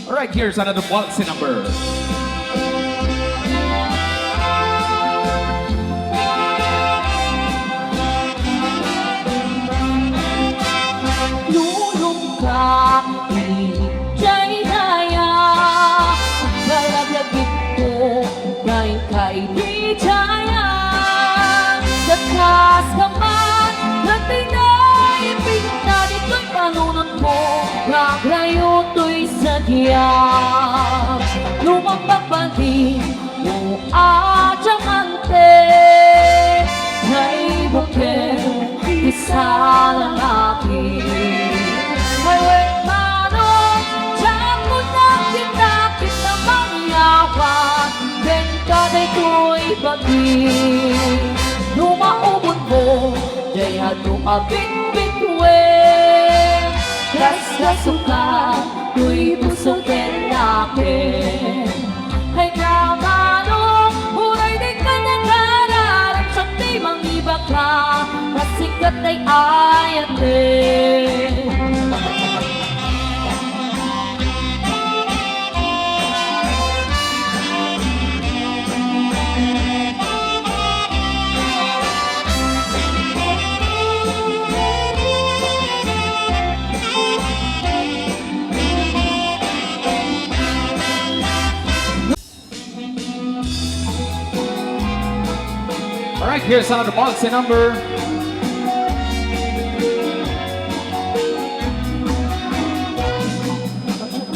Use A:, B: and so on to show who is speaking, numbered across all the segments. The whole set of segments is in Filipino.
A: Alright, here's another policy number.
B: Lulungkap,ใจดายา Kalagagit ko, ngayon kay di jaya. Takas ka man, natay na ipinta dito'y panunod mo. Naglayo to'y sadyang lumapagbalin mo adyamante. Ngay bukit, isa lalaki. May wet manong, tiyak mo na kinakit na mangyawan. Bengkaday ko'y baging lumaubod mo, daya lumabit-bitwen. Kas-kasuka, ko'y puso kenake. Hay nga manong, huray di ka nag-aaral. Siya'y mangiba ka, masikat ay ayate.
A: Alright, here's another policy number.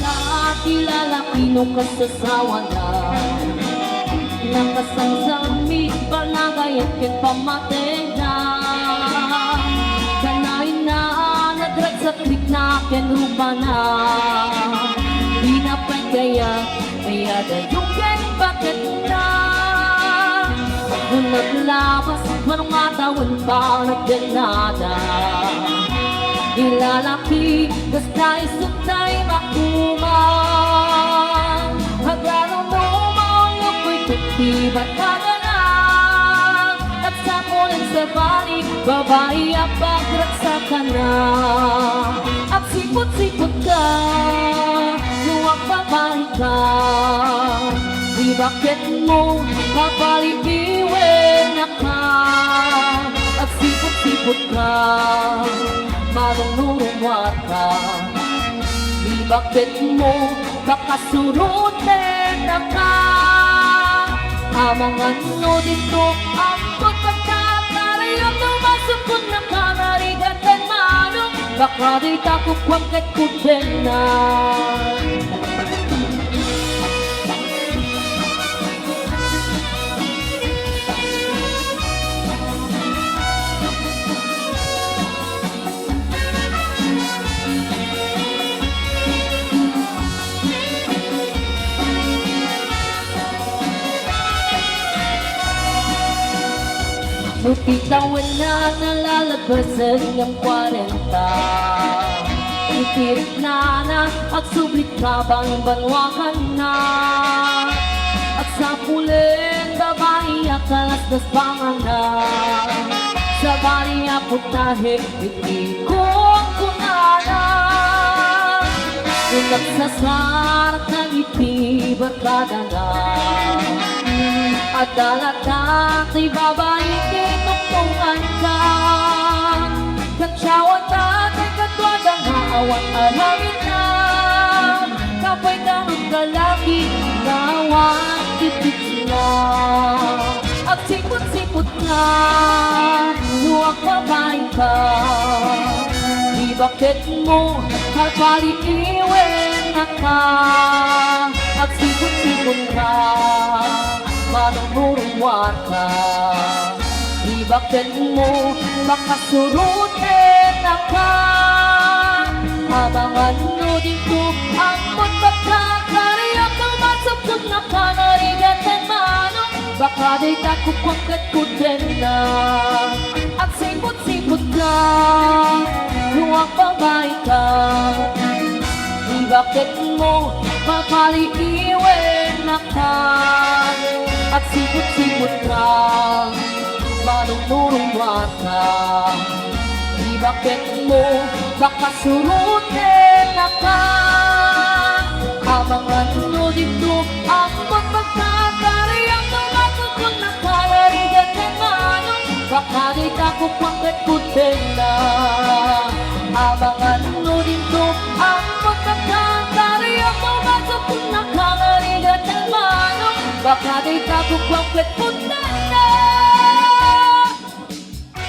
B: Nakilala pinong kasasawa na nakasangsami palagay at kin pamatay na. Kanain na nadrag sa klik na ken rupa na. Di na pagkaya kaya dayong ken bakit na. Nung naglabas manong atawan ba nagdanada. Ilalaki, basta isuntay makumang. Haglaro mo maulog ko'y kutibat ka na lang. At sa muling sa balik, babae ang pagraksa ka na. At sipot-sipot ka, luwag babae ka. Di bakit mo papalipiwen na ka. At sipot-sipot ka, marunong-rungwat ka. Di bakit mo makasurutin na ka. Amangan mo dito ang pagkakataray. Lumasukot na ka, narigat kan manong. Baka di takukwang kat kudin na. Lupitawan na nalalabasan ng 40. Itirik na at sublit ka bang banwakan na. At sa pulen babae akalas das panganan. Sa bariya putahe iti kong kunana. Kung nagsasarat ng iti barkada na. At dalagat ay babae tinuktungan ka. Katsyawan tatay katwagang haawat alamit na. Kapay ka ng kalaki, nawan titik na. At sipot-sipot na, luwag babae ka. Di bakit mo kapaliiwen na ka. At sipot-sipot ka, manunurumwat ka. Di bakit mo makasurutin na ka. Abangan mo dito ang pagpagkakariyak ng masukot na ka. Narigatan manong baka di takukwang katkutin na. At sipot-sipot ka, luwag babae ka. Di bakit mo mapaliiwen na ka. At sipot-sipot ka, manunurumwat ka. Di bakit mo makasurutin na ka. pangkat kutena. Abangan mo dito ang pagkakatari ang pumasok kung nakangarigat ng manong. Baka di ka pangkat kutena.